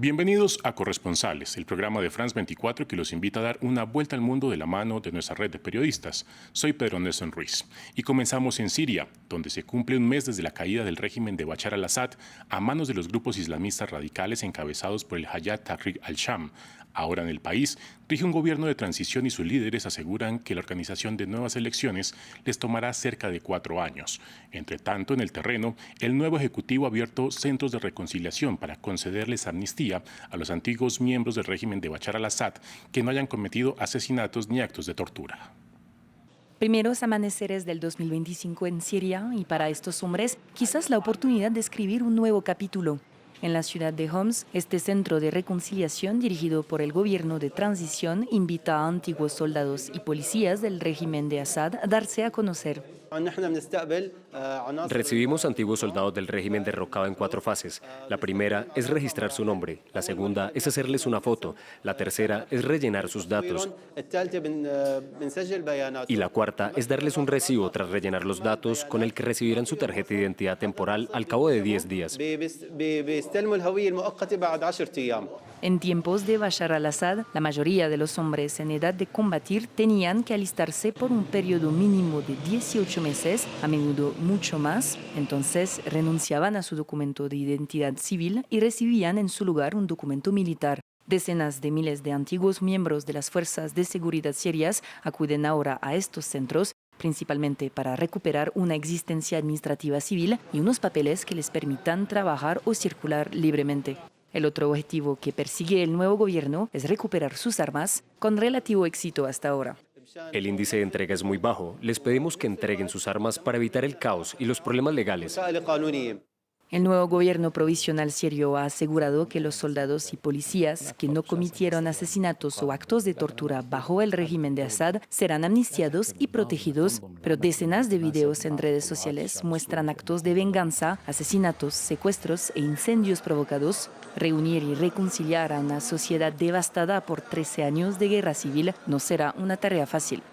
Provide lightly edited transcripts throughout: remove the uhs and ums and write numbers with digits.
Bienvenidos a Corresponsales, el programa de France 24 que los invita a dar una vuelta al mundo de la mano de nuestra red de periodistas. Soy Pedro Nelson Ruiz y comenzamos en Siria, donde se cumple un mes desde la caída del régimen de Bashar al-Assad a manos de los grupos islamistas radicales encabezados por el Hayat Tahrir al-Sham. Ahora en el país rige un gobierno de transición y sus líderes aseguran que la organización de nuevas elecciones les tomará cerca de 4 años. Entre tanto, en el terreno, el nuevo ejecutivo ha abierto centros de reconciliación para concederles amnistía a los antiguos miembros del régimen de Bashar al-Assad que no hayan cometido asesinatos ni actos de tortura. Primeros amaneceres del 2025 en Siria y para estos hombres quizás la oportunidad de escribir un nuevo capítulo. En la ciudad de Homs, este centro de reconciliación dirigido por el gobierno de transición invita a antiguos soldados y policías del régimen de Assad a darse a conocer. Recibimos antiguos soldados del régimen derrocado en 4 fases. La primera es registrar su nombre, la segunda es hacerles una foto, la tercera es rellenar sus datos y la cuarta es darles un recibo tras rellenar los datos con el que recibirán su tarjeta de identidad temporal al cabo de 10 días. En tiempos de Bashar al-Assad, la mayoría de los hombres en edad de combatir tenían que alistarse por un periodo mínimo de 18 meses, a menudo mucho más. Entonces renunciaban a su documento de identidad civil y recibían en su lugar un documento militar. Decenas de miles de antiguos miembros de las fuerzas de seguridad sirias acuden ahora a estos centros, principalmente para recuperar una existencia administrativa civil y unos papeles que les permitan trabajar o circular libremente. El otro objetivo que persigue el nuevo gobierno es recuperar sus armas, con relativo éxito hasta ahora. El índice de entrega es muy bajo. Les pedimos que entreguen sus armas para evitar el caos y los problemas legales. El nuevo gobierno provisional sirio ha asegurado que los soldados y policías que no cometieron asesinatos o actos de tortura bajo el régimen de Assad serán amnistiados y protegidos, pero decenas de videos en redes sociales muestran actos de venganza, asesinatos, secuestros e incendios provocados. Reunir y reconciliar a una sociedad devastada por 13 años de guerra civil no será una tarea fácil.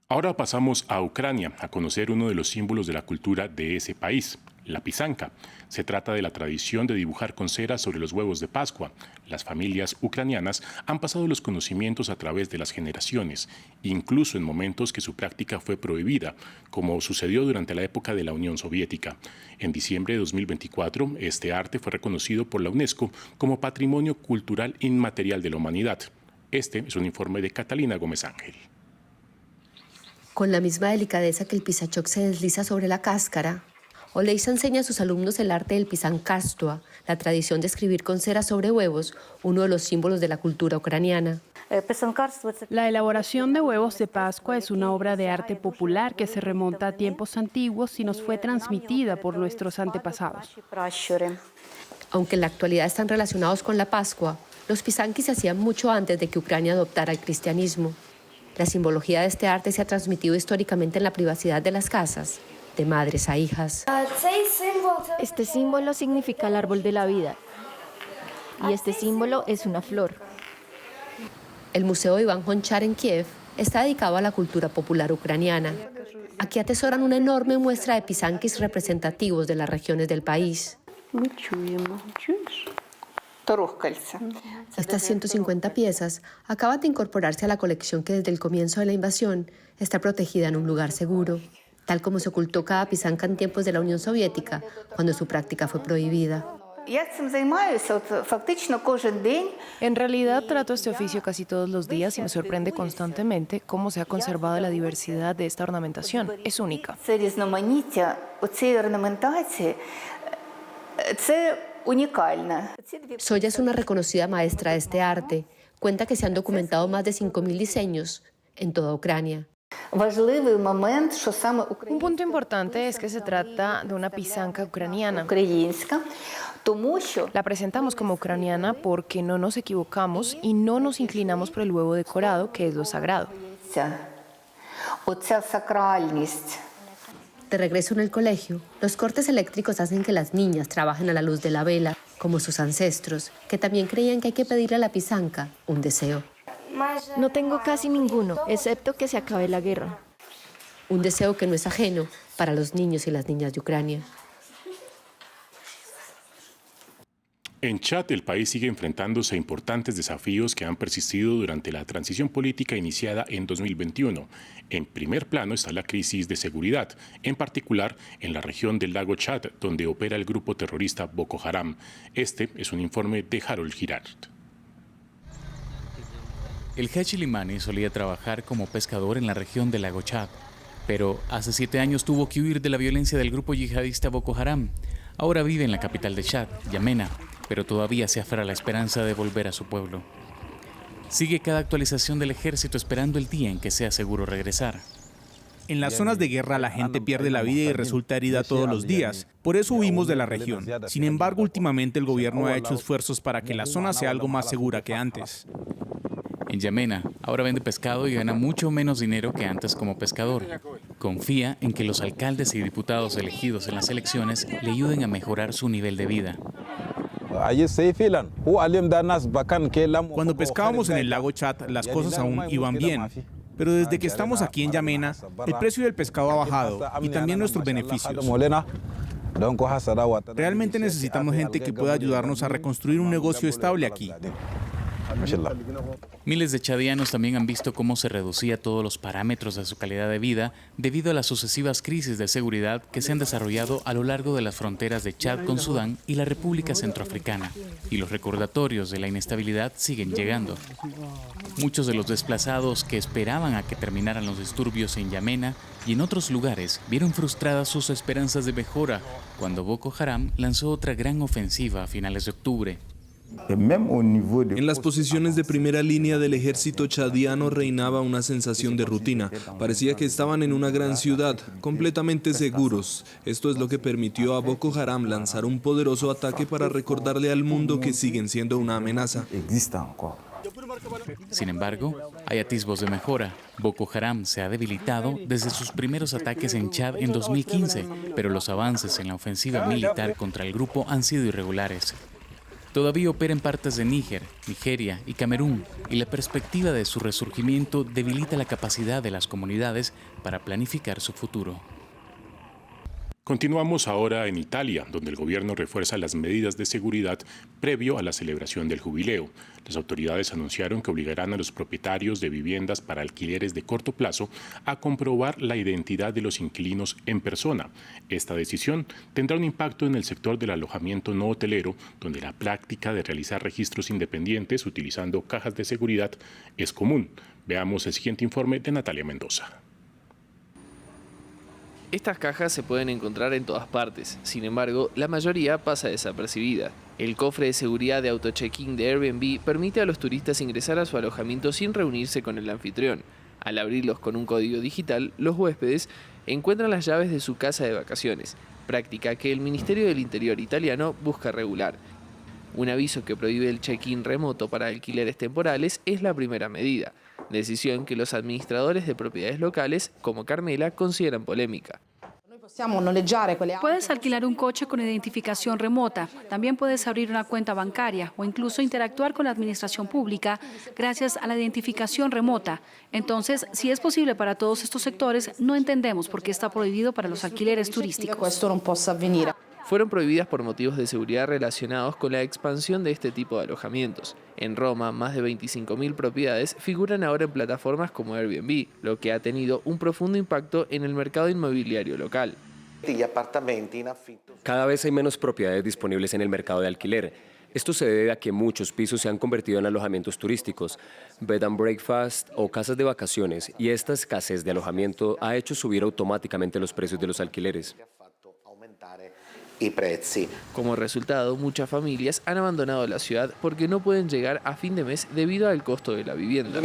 Ahora pasamos a Ucrania a conocer uno de los símbolos de la cultura de ese país, la pisanka. Se trata de la tradición de dibujar con cera sobre los huevos de Pascua. Las familias ucranianas han pasado los conocimientos a través de las generaciones, incluso en momentos que su práctica fue prohibida, como sucedió durante la época de la Unión Soviética. En diciembre de 2024, este arte fue reconocido por la UNESCO como Patrimonio Cultural Inmaterial de la Humanidad. Este es un informe de Catalina Gómez Ángel. Con la misma delicadeza que el pisachok se desliza sobre la cáscara, Oleisa enseña a sus alumnos el arte del pisankastua, la tradición de escribir con cera sobre huevos, uno de los símbolos de la cultura ucraniana. La elaboración de huevos de Pascua es una obra de arte popular que se remonta a tiempos antiguos y nos fue transmitida por nuestros antepasados. Aunque en la actualidad están relacionados con la Pascua, los pisankis se hacían mucho antes de que Ucrania adoptara el cristianismo. La simbología de este arte se ha transmitido históricamente en la privacidad de las casas, de madres a hijas. Este símbolo significa el árbol de la vida y este símbolo es una flor. El Museo Iván Honchar en Kiev está dedicado a la cultura popular ucraniana. Aquí atesoran una enorme muestra de pisankis representativos de las regiones del país. Estas 150 piezas acaban de incorporarse a la colección que desde el comienzo de la invasión está protegida en un lugar seguro, tal como se ocultó cada pisanka en tiempos de la Unión Soviética, cuando su práctica fue prohibida. En realidad trato este oficio casi todos los días y me sorprende constantemente cómo se ha conservado la diversidad de esta ornamentación. Es única. Soya es una reconocida maestra de este arte. Cuenta que se han documentado más de 5.000 diseños en toda Ucrania. Un punto importante es que se trata de una pisanka ucraniana. La presentamos como ucraniana porque no nos equivocamos y no nos inclinamos por el huevo decorado, que es lo sagrado. De regreso en el colegio, los cortes eléctricos hacen que las niñas trabajen a la luz de la vela, como sus ancestros, que también creían que hay que pedirle a la pisanka un deseo. No tengo casi ninguno, excepto que se acabe la guerra. Un deseo que no es ajeno para los niños y las niñas de Ucrania. En Chad, el país sigue enfrentándose a importantes desafíos que han persistido durante la transición política iniciada en 2021. En primer plano está la crisis de seguridad, en particular en la región del lago Chad, donde opera el grupo terrorista Boko Haram. Este es un informe de Harold Girard. El Haji Limani solía trabajar como pescador en la región del lago Chad, pero hace 7 años tuvo que huir de la violencia del grupo yihadista Boko Haram. Ahora vive en la capital de Chad, Yamena, pero todavía se aferra a la esperanza de volver a su pueblo. Sigue cada actualización del ejército esperando el día en que sea seguro regresar. En las zonas de guerra la gente pierde la vida y resulta herida todos los días. Por eso huimos de la región. Sin embargo, últimamente el gobierno ha hecho esfuerzos para que la zona sea algo más segura que antes. En Yamena, ahora vende pescado y gana mucho menos dinero que antes como pescador. Confía en que los alcaldes y diputados elegidos en las elecciones le ayuden a mejorar su nivel de vida. Cuando pescábamos en el lago Chad, las cosas aún iban bien. Pero desde que estamos aquí en Yamena, el precio del pescado ha bajado y también nuestros beneficios. Realmente necesitamos gente que pueda ayudarnos a reconstruir un negocio estable aquí. Miles de chadianos también han visto cómo se reducía todos los parámetros de su calidad de vida debido a las sucesivas crisis de seguridad que se han desarrollado a lo largo de las fronteras de Chad con Sudán y la República Centroafricana, y los recordatorios de la inestabilidad siguen llegando. Muchos de los desplazados que esperaban a que terminaran los disturbios en Yamena y en otros lugares vieron frustradas sus esperanzas de mejora cuando Boko Haram lanzó otra gran ofensiva a finales de octubre. En las posiciones de primera línea del ejército chadiano reinaba una sensación de rutina. Parecía que estaban en una gran ciudad, completamente seguros. Esto es lo que permitió a Boko Haram lanzar un poderoso ataque para recordarle al mundo que siguen siendo una amenaza. Sin embargo, hay atisbos de mejora. Boko Haram se ha debilitado desde sus primeros ataques en Chad en 2015, pero los avances en la ofensiva militar contra el grupo han sido irregulares. Todavía opera en partes de Níger, Nigeria y Camerún, y la perspectiva de su resurgimiento debilita la capacidad de las comunidades para planificar su futuro. Continuamos ahora en Italia, donde el gobierno refuerza las medidas de seguridad previo a la celebración del jubileo. Las autoridades anunciaron que obligarán a los propietarios de viviendas para alquileres de corto plazo a comprobar la identidad de los inquilinos en persona. Esta decisión tendrá un impacto en el sector del alojamiento no hotelero, donde la práctica de realizar registros independientes utilizando cajas de seguridad es común. Veamos el siguiente informe de Natalia Mendoza. Estas cajas se pueden encontrar en todas partes, sin embargo, la mayoría pasa desapercibida. El cofre de seguridad de auto-check-in de Airbnb permite a los turistas ingresar a su alojamiento sin reunirse con el anfitrión. Al abrirlos con un código digital, los huéspedes encuentran las llaves de su casa de vacaciones, práctica que el Ministerio del Interior italiano busca regular. Un aviso que prohíbe el check-in remoto para alquileres temporales es la primera medida, decisión que los administradores de propiedades locales, como Carmela, consideran polémica. Puedes alquilar un coche con identificación remota, también puedes abrir una cuenta bancaria o incluso interactuar con la administración pública gracias a la identificación remota. Entonces, si es posible para todos estos sectores, no entendemos por qué está prohibido para los alquileres turísticos. Fueron prohibidas por motivos de seguridad relacionados con la expansión de este tipo de alojamientos. En Roma, más de 25.000 propiedades figuran ahora en plataformas como Airbnb, lo que ha tenido un profundo impacto en el mercado inmobiliario local. Cada vez hay menos propiedades disponibles en el mercado de alquiler. Esto se debe a que muchos pisos se han convertido en alojamientos turísticos, bed and breakfast o casas de vacaciones, y esta escasez de alojamiento ha hecho subir automáticamente los precios de los alquileres. Como resultado, muchas familias han abandonado la ciudad porque no pueden llegar a fin de mes debido al costo de la vivienda.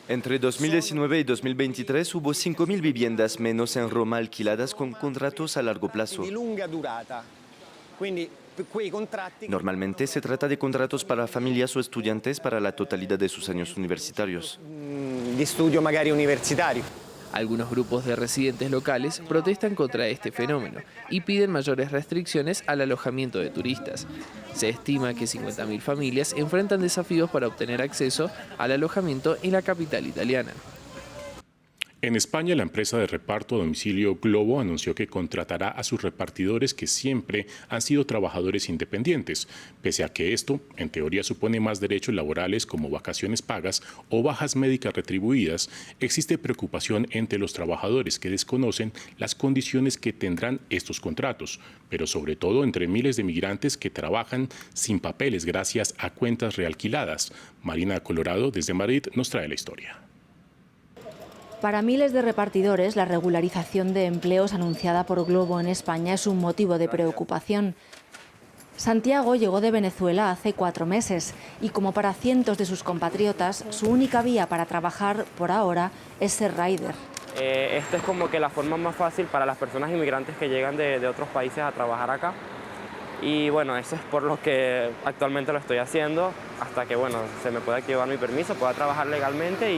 Entre 2019 y 2023 hubo 5.000 viviendas menos en Roma alquiladas con contratos a largo plazo. Normalmente se trata de contratos para familias o estudiantes para la totalidad de sus años universitarios. Algunos grupos de residentes locales protestan contra este fenómeno y piden mayores restricciones al alojamiento de turistas. Se estima que 50.000 familias enfrentan desafíos para obtener acceso al alojamiento en la capital italiana. En España, la empresa de reparto a domicilio Globo anunció que contratará a sus repartidores que siempre han sido trabajadores independientes. Pese a que esto, en teoría, supone más derechos laborales como vacaciones pagas o bajas médicas retribuidas, existe preocupación entre los trabajadores que desconocen las condiciones que tendrán estos contratos, pero sobre todo entre miles de migrantes que trabajan sin papeles gracias a cuentas realquiladas. Marina Colorado, desde Madrid, nos trae la historia. Para miles de repartidores, la regularización de empleos anunciada por Globo en España es un motivo de preocupación. Santiago llegó de Venezuela hace 4 meses y, como para cientos de sus compatriotas, su única vía para trabajar, por ahora, es ser rider. Esta es como que la forma más fácil para las personas inmigrantes que llegan de otros países a trabajar acá. Y bueno, eso es por lo que actualmente lo estoy haciendo, hasta que bueno, se me pueda activar mi permiso, pueda trabajar legalmente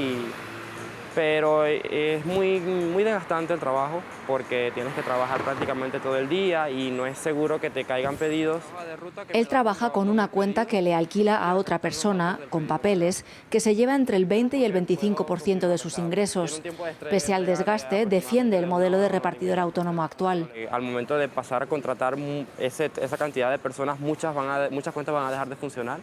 pero es muy desgastante el trabajo porque tienes que trabajar prácticamente todo el día y no es seguro que te caigan pedidos. Él trabaja con una cuenta que le alquila a otra persona, con papeles, que se lleva entre el 20 y el 25% de sus ingresos. Pese al desgaste, defiende el modelo de repartidor autónomo actual. Al momento de pasar a contratar esa cantidad de personas, muchas cuentas van a dejar de funcionar,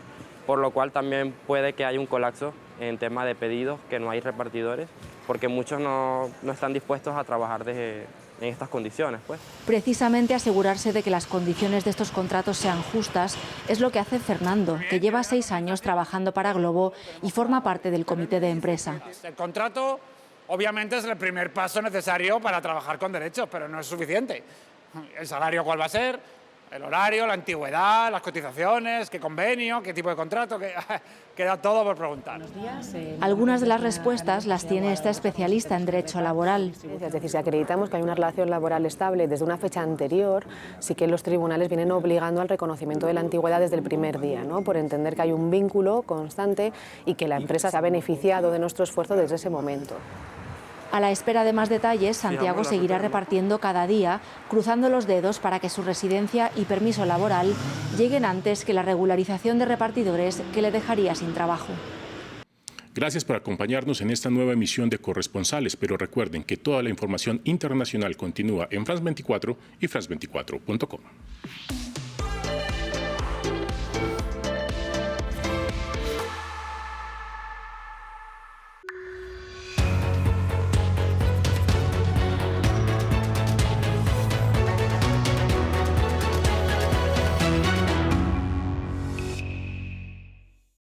por lo cual también puede que haya un colapso en tema de pedidos, que no hay repartidores, porque muchos no están dispuestos a trabajar en estas condiciones, pues. Precisamente asegurarse de que las condiciones de estos contratos sean justas es lo que hace Fernando, que lleva 6 años trabajando para Globo y forma parte del comité de empresa. El contrato obviamente es el primer paso necesario para trabajar con derechos, pero no es suficiente. ¿El salario cuál va a ser? El horario, la antigüedad, las cotizaciones, qué convenio, qué tipo de contrato, queda todo por preguntar. Algunas de las respuestas las tiene esta especialista en derecho laboral. Es decir, si acreditamos que hay una relación laboral estable desde una fecha anterior, sí que los tribunales vienen obligando al reconocimiento de la antigüedad desde el primer día, ¿no? Por entender que hay un vínculo constante y que la empresa se ha beneficiado de nuestro esfuerzo desde ese momento. A la espera de más detalles, Santiago seguirá repartiendo cada día, cruzando los dedos para que su residencia y permiso laboral lleguen antes que la regularización de repartidores que le dejaría sin trabajo. Gracias por acompañarnos en esta nueva emisión de Corresponsales, pero recuerden que toda la información internacional continúa en France 24 y France24.com.